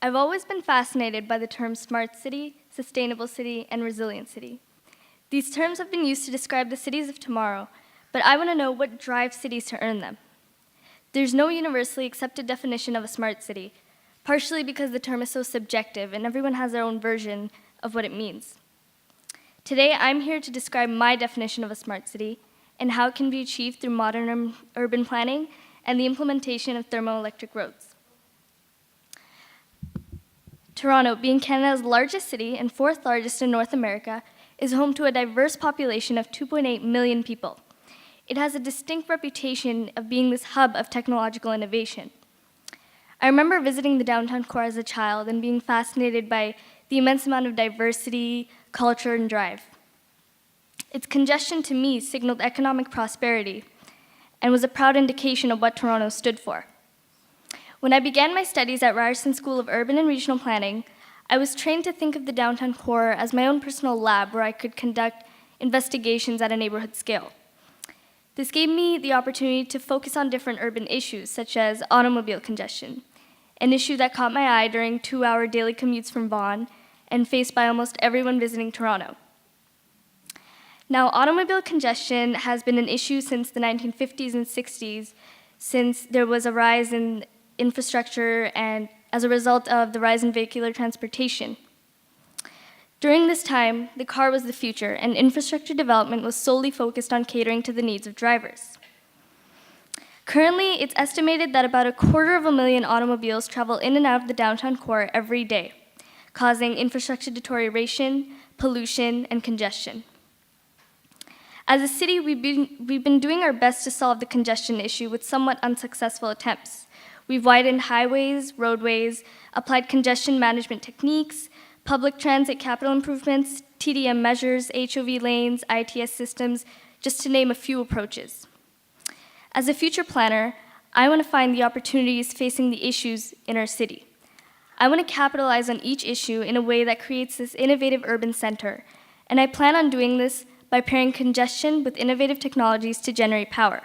I've always been fascinated by the terms smart city, sustainable city, and resilient city. These terms have been used to describe the cities of tomorrow, but I want to know what drives cities to earn them. There's no universally accepted definition of a smart city, partially because the term is so subjective and everyone has their own version of what it means. Today, I'm here to describe my definition of a smart city and how it can be achieved through modern urban planning and the implementation of thermoelectric roads. Toronto, being Canada's largest city and fourth largest in North America, is home to a diverse population of 2.8 million people. It has a distinct reputation of being this hub of technological innovation. I remember visiting the downtown core as a child and being fascinated by the immense amount of diversity, culture, and drive. Its congestion to me signaled economic prosperity and was a proud indication of what Toronto stood for. When I began my studies at Ryerson School of Urban and Regional Planning, I was trained to think of the downtown core as my own personal lab where I could conduct investigations at a neighborhood scale. This gave me the opportunity to focus on different urban issues, such as automobile congestion, an issue that caught my eye during 2-hour daily commutes from Vaughan and faced by almost everyone visiting Toronto. Now, automobile congestion has been an issue since the 1950s and 60s, since there was a rise in infrastructure and as a result of the rise in vehicular transportation. During this time, the car was the future, and infrastructure development was solely focused on catering to the needs of drivers. Currently, it's estimated that about 250,000 automobiles travel in and out of the downtown core every day, causing infrastructure deterioration, pollution, and congestion. As a city, we've been doing our best to solve the congestion issue with somewhat unsuccessful attempts. We've widened highways, roadways, applied congestion management techniques, public transit capital improvements, TDM measures, HOV lanes, ITS systems, just to name a few approaches. As a future planner, I want to find the opportunities facing the issues in our city. I want to capitalize on each issue in a way that creates this innovative urban center, and I plan on doing this by pairing congestion with innovative technologies to generate power.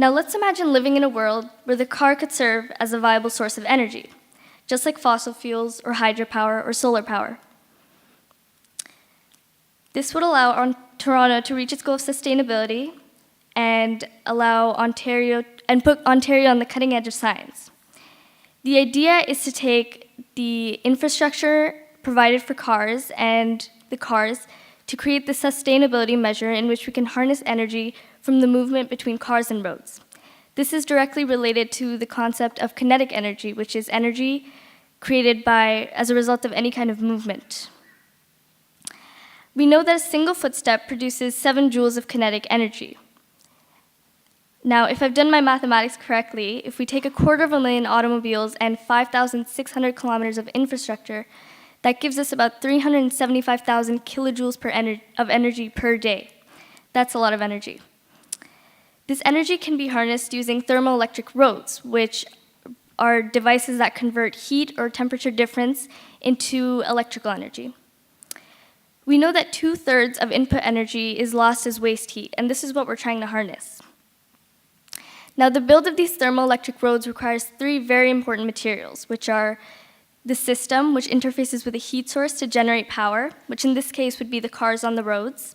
Now let's imagine living in a world where the car could serve as a viable source of energy, just like fossil fuels or hydropower or solar power. This would allow Toronto to reach its goal of sustainability and allow Ontario and put Ontario on the cutting edge of science. The idea is to take the infrastructure provided for cars and the cars to create the sustainability measure in which we can harness energy from the movement between cars and roads. This is directly related to the concept of kinetic energy, which is energy created as a result of any kind of movement. We know that a single footstep produces 7 joules of kinetic energy. Now, if I've done my mathematics correctly, if we take 250,000 automobiles and 5,600 kilometers of infrastructure, that gives us about 375,000 kilojoules of energy per day. That's a lot of energy. This energy can be harnessed using thermoelectric roads, which are devices that convert heat or temperature difference into electrical energy. We know that 2/3 of input energy is lost as waste heat, and this is what we're trying to harness. Now, the build of these thermoelectric roads requires 3 very important materials, which are the system, which interfaces with a heat source to generate power, which in this case would be the cars on the roads,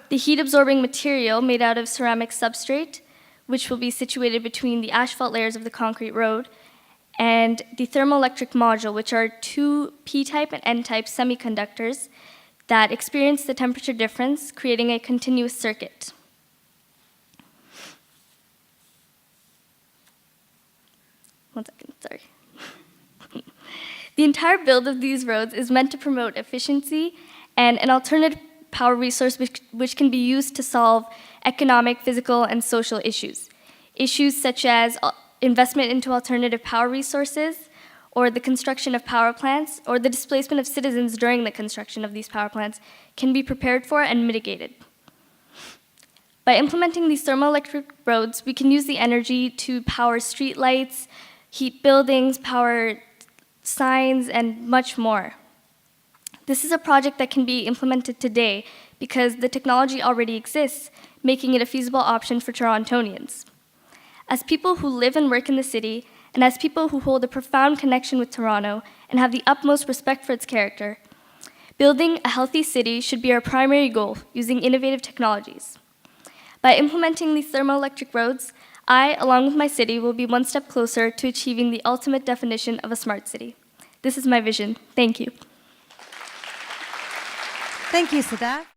the heat-absorbing material made out of ceramic substrate, which will be situated between the asphalt layers of the concrete road, and the thermoelectric module, which are 2 P-type and N-type semiconductors that experience the temperature difference, creating a continuous circuit. One second, sorry. The entire build of these roads is meant to promote efficiency and an alternative power resource which can be used to solve economic, physical, and social issues. Issues such as investment into alternative power resources, or the construction of power plants, or the displacement of citizens during the construction of these power plants can be prepared for and mitigated. By implementing these thermoelectric roads, we can use the energy to power streetlights, heat buildings, power signs, and much more. This is a project that can be implemented today because the technology already exists, making it a feasible option for Torontonians. As people who live and work in the city, and as people who hold a profound connection with Toronto and have the utmost respect for its character, building a healthy city should be our primary goal using innovative technologies. By implementing these thermoelectric roads, I, along with my city, will be one step closer to achieving the ultimate definition of a smart city. This is my vision. Thank you. Thank you, Sadaf.